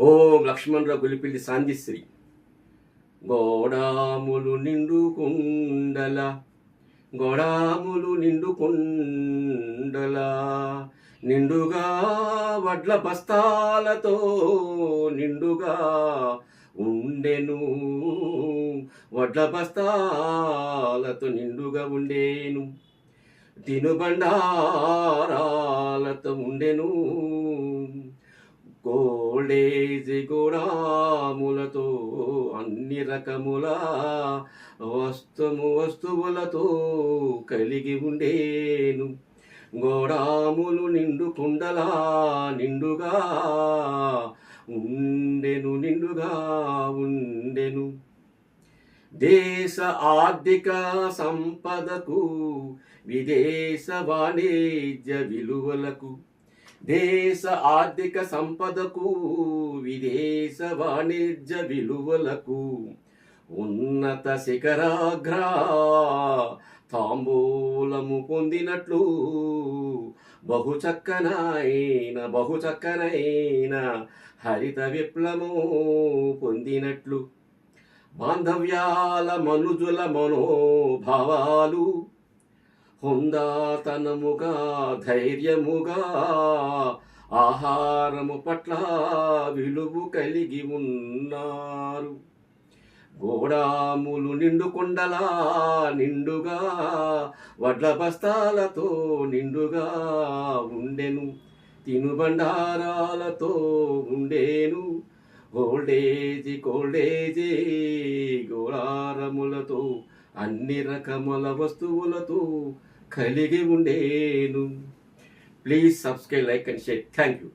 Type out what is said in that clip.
ఓం లక్ష్మణరావు గులిపిల్లి సాందిశ్రీ. గోడాములు నిండు కుండల గోడాములు నిండు కుండల నిండుగా వడ్ల బస్తాలతో నిండుగా ఉండెను. వడ్ల బస్తాలతో నిండుగా ఉండేను. తినుబండారాలతో ఉండెను. గోల్డేజి గోడాములతో అన్ని రకముల వస్తువులతో కలిగి ఉండేను. గోడాములు నిండు కుండలా నిండుగా ఉండెను. నిండుగా ఉండెను. దేశ ఆర్థిక సంపదకు విదేశ వాణిజ్య విలువలకు దేశ ఆర్థిక సంపదకు విదేశ వాణిజ్య విలువలకు ఉన్నత శిఖరాగ్ర తాంబూలము పొందినట్లు బహుచక్కనైన హరిత విప్లవము పొందినట్లు బాంధవ్యాల మనుజుల మనోభావాలు హుందాతనముగా ధైర్యముగా ఆహారము పట్ల విలువ కలిగి ఉన్నారు. గోడాములు నిండు కొండలా నిండుగా వడ్ల బస్తాలతో నిండుగా ఉండెను. తినుబండారాలతో ఉండేను. గోల్డేజి గోళారములతో అన్ని రకముల వస్తువులతో కలిగి ఉండేను. Please subscribe, like and share. Thank you.